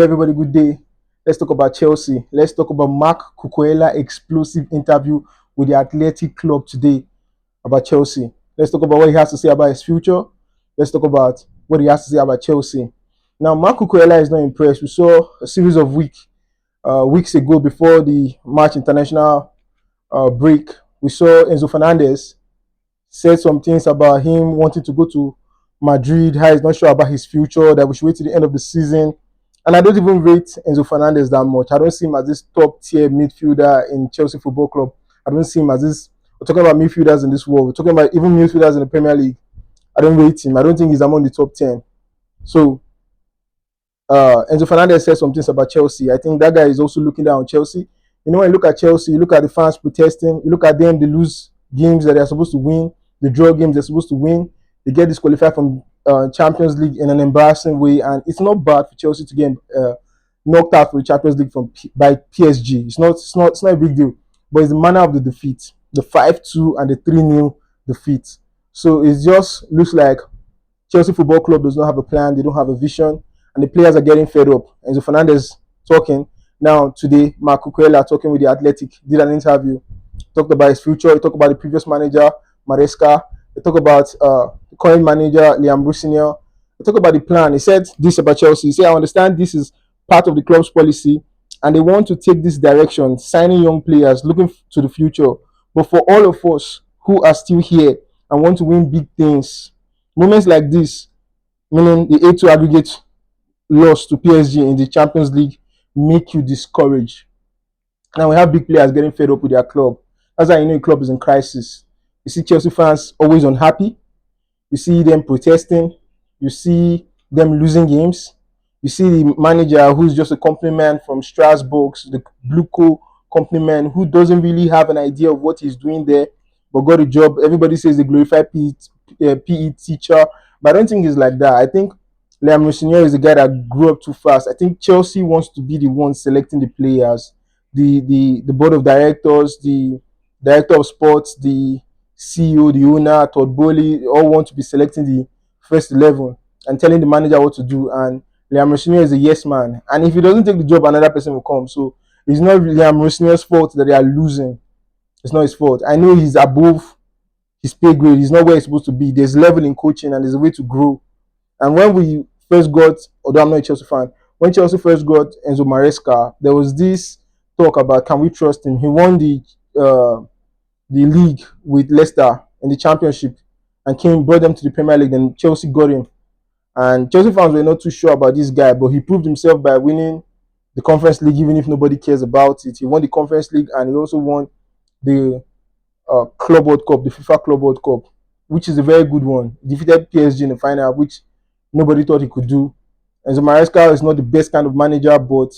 Everybody, good day. Let's talk about Chelsea. Let's talk about Marc Cucurella explosive interview with the Athletic Club today about Chelsea. Let's talk about what he has to say about his future. Let's talk about what he has to say about Chelsea. Now, Marc Cucurella is not impressed. We saw a series of weeks ago before the March international break. We saw Enzo Fernandez said some things about him wanting to go to Madrid, how he's not sure about his future, that we should wait to the end of the season. And I don't even rate Enzo Fernandez that much. I don't see him as this top tier midfielder in Chelsea Football Club. I don't see him as this. We're talking about midfielders in this world. We're talking about even midfielders in the Premier League. I don't rate him. I don't think he's among the top 10. So Enzo Fernandez said some things about Chelsea. I think that guy is also looking down on Chelsea. You know, when you look at Chelsea, you look at the fans protesting, you look at them, they lose games that they're supposed to win, they draw games they're supposed to win, they get disqualified from Champions League in an embarrassing way, and it's not bad for Chelsea to get knocked out for the Champions League by PSG. It's not a big deal, but it's the manner of the defeat, the 5-2 and the 3-0 defeat. So it just looks like Chelsea Football Club does not have a plan, they don't have a vision, and the players are getting fed up. Enzo Fernandez talking now today. Marc Cucurella talking with the Athletic did an interview. Talked about his future. He talked about the previous manager Maresca. He talked about the current manager Liam Rusinier. He talked about the plan. He said this about Chelsea. He said, "I understand this is part of the club's policy, and they want to take this direction, signing young players, looking to the future. But for all of us who are still here and want to win big things, moments like this, meaning the 8-2 aggregate loss to PSG in the Champions League, make you discouraged. Now we have big players getting fed up with their club. That's how you know a club is in crisis. You see Chelsea fans always unhappy. You see them protesting. You see them losing games. You see the manager who's just a company man from Strasbourg, the Blue Co company man who doesn't really have an idea of what he's doing there, but got a job. Everybody says the glorified PE teacher, but I don't think it's like that. I think Liam Rossinier is a guy that grew up too fast. I think Chelsea wants to be the one selecting the players, the board of directors, the director of sports, the CEO, the owner, Todd Bowley, all want to be selecting the first 11 and telling the manager what to do. And Liam Rossinier is a yes man. And if he doesn't take the job, another person will come. So it's not Liam Rossinier's fault that they are losing. It's not his fault. I know he's above his pay grade. He's not where he's supposed to be. There's level in coaching and there's a way to grow. And when we first got, although I'm not a Chelsea fan, when Chelsea first got Enzo Maresca, there was this talk about can we trust him? He won the league with Leicester in the championship and brought them to the Premier League. Then Chelsea got him. And Chelsea fans were not too sure about this guy, but he proved himself by winning the Conference League, even if nobody cares about it. He won the Conference League and he also won the Club World Cup, the FIFA Club World Cup, which is a very good one. He defeated PSG in the final, which nobody thought he could do. Enzo Maresca is not the best kind of manager, but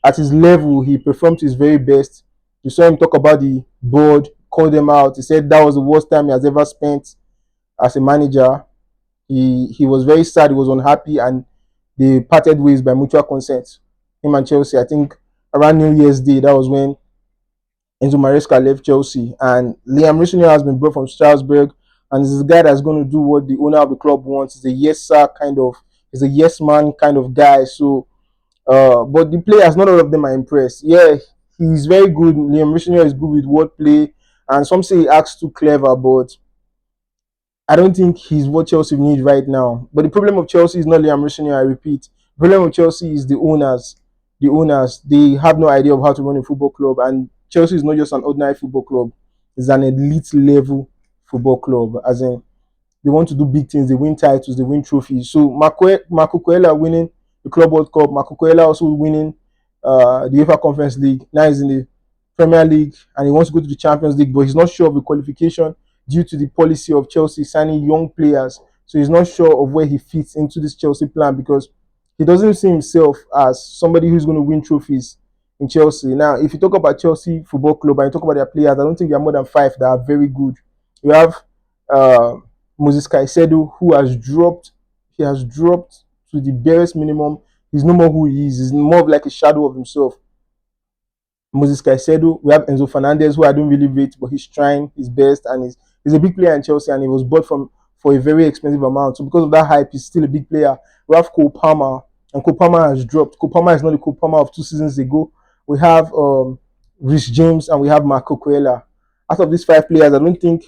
at his level, he performed his very best. You saw him talk about the board, call them out. He said that was the worst time he has ever spent as a manager. He was very sad, he was unhappy, and they parted ways by mutual consent. Him and Chelsea, I think around New Year's Day, that was when Enzo Maresca left Chelsea. And Liam Rossinier has been brought from Strasbourg, and is a guy that's going to do what the owner of the club wants. He's a yes sir kind of, he's a yes man kind of guy. So, but the players, not all of them are impressed. Yeah, he's very good. Liam Rossinier is good with wordplay, and some say he acts too clever, but I don't think he's what Chelsea need right now. But the problem of Chelsea is not Liam Rossinier, I repeat. The problem of Chelsea is the owners. The owners, they have no idea of how to run a football club, and Chelsea is not just an ordinary football club. It's an elite level football club. As in, they want to do big things. They win titles. They win trophies. So Marco Cucurella winning the Club World Cup. Marco Cucurella also winning the UEFA Conference League. Now he's in the Premier League and he wants to go to the Champions League, but he's not sure of the qualification due to the policy of Chelsea signing young players. So he's not sure of where he fits into this Chelsea plan because he doesn't see himself as somebody who's going to win trophies in Chelsea. Now, if you talk about Chelsea Football Club and you talk about their players, I don't think there are more than 5 that are very good. You have Moses Caicedo, who has dropped. He has dropped to the barest minimum. He's no more who he is. He's more of like a shadow of himself. Moses Caicedo. We have Enzo Fernandez, who I don't really rate, but he's trying his best and he's a big player in Chelsea and he was bought for a very expensive amount. So because of that hype, he's still a big player. We have Cole Palmer and Kopama has dropped. Kopama is not the Kopama of 2 seasons ago. We have Rich James and we have Marc Cucurella. Out of these 5 players, I don't think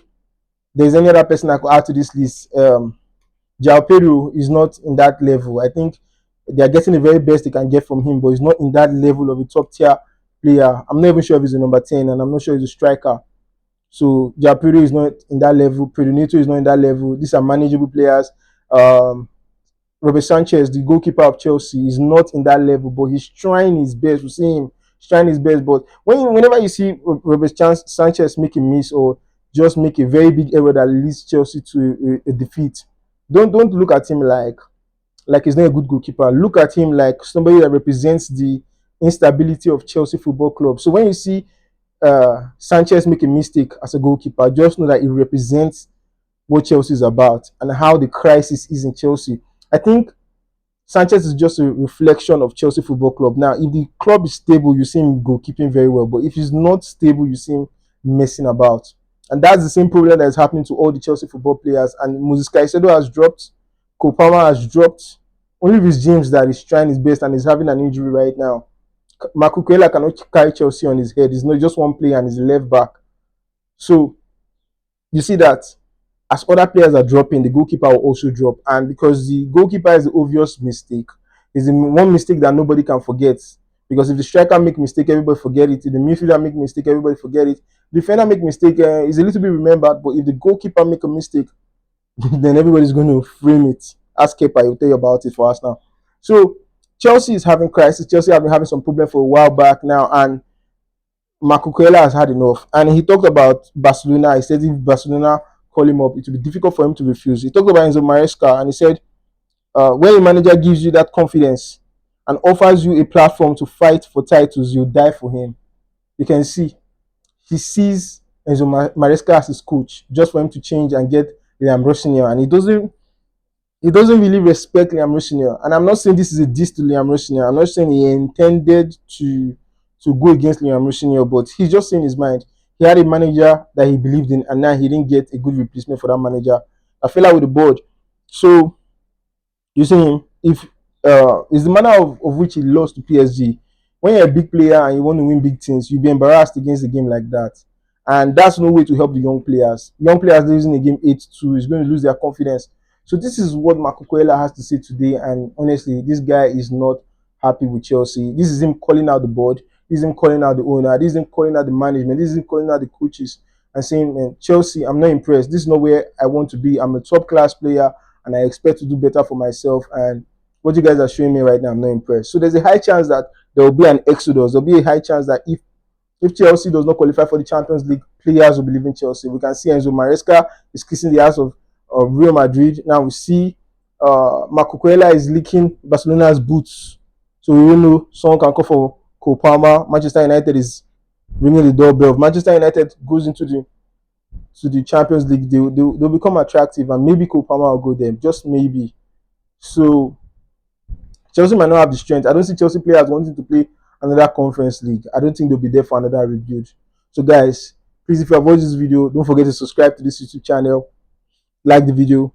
there's any other person I could add to this list. João Pedro is not in that level. I think they are getting the very best they can get from him, but he's not in that level of a top tier player. I'm not even sure if he's a number 10, and I'm not sure he's a striker. So João Pedro is not in that level. Pedro is not in that level. These are manageable players. Um, Robert Sanchez, the goalkeeper of Chelsea, is not in that level, but he's trying his best. We see him trying his best. But whenever you see Robert Sanchez make a miss or just make a very big error that leads Chelsea to a defeat, don't look at him like he's not a good goalkeeper. Look at him like somebody that represents the instability of Chelsea Football Club. So when you see Sanchez make a mistake as a goalkeeper, just know that it represents what Chelsea is about and how the crisis is in Chelsea. I think Sanchez is just a reflection of Chelsea Football Club. Now, if the club is stable, you see him goalkeeping very well. But if he's not stable, you see him messing about. And that's the same problem that is happening to all the Chelsea football players. And Moses Caicedo has dropped. Kopama has dropped. Only Rhys James that is trying his best and is having an injury right now. Marc Cucurella cannot carry Chelsea on his head. He's not just one player and he's a left back. So you see that as other players are dropping, the goalkeeper will also drop. And because the goalkeeper is the obvious mistake, is the one mistake that nobody can forget. Because if the striker make mistake, everybody forget it. If the midfielder make mistake, everybody forget it. The defender make mistake is a little bit remembered, but if the goalkeeper make a mistake, then everybody's going to frame it. Ask Kepa, he'll tell you about it for us now. So Chelsea is having crisis. Chelsea have been having some problem for a while back now, and Marc Cucurella has had enough. And he talked about Barcelona. He said if Barcelona call him up, it will be difficult for him to refuse. He talked about Enzo Maresca, and he said when a manager gives you that confidence and offers you a platform to fight for titles, you die for him. You can see he sees Enzo Maresca as his coach just for him to change and get Liam Rossinier, and he doesn't really respect Liam Rossinier. And I'm not saying this is a diss to Liam Rossinier. I'm not saying he intended to go against Liam Rossinier, but he's just saying his mind. He had a manager that he believed in, and now he didn't get a good replacement for that manager. I fell out with the board. So you see him, if it's the manner of which he lost to PSG. When you're a big player and you want to win big things, you'll be embarrassed against a game like that. And that's no way to help the young players. Young players losing a game 8-2 is going to lose their confidence. So this is what Marc Cucurella has to say today. And honestly, this guy is not happy with Chelsea. This is him calling out the board. This is him calling out the owner. This is him calling out the management. This is him calling out the coaches and saying, man, Chelsea, I'm not impressed. This is not where I want to be. I'm a top class player and I expect to do better for myself. And what you guys are showing me right now, I'm not impressed. So there's a high chance that there will be an exodus. There'll be a high chance that if Chelsea does not qualify for the Champions League, players will believe in Chelsea. We can see Enzo Maresca is kissing the ass of Real Madrid. Now we see Marc Cucurella is licking Barcelona's boots. So we will know someone can call for Cole Palmer. Manchester United is ringing the doorbell. If Manchester United goes into the Champions League, they'll become attractive, and maybe Cole Palmer will go there. Just maybe. So Chelsea might not have the strength. I don't see Chelsea players wanting to play another conference league. I don't think they'll be there for another rebuild. So guys, please, if you have watched this video, don't forget to subscribe to this YouTube channel, like the video,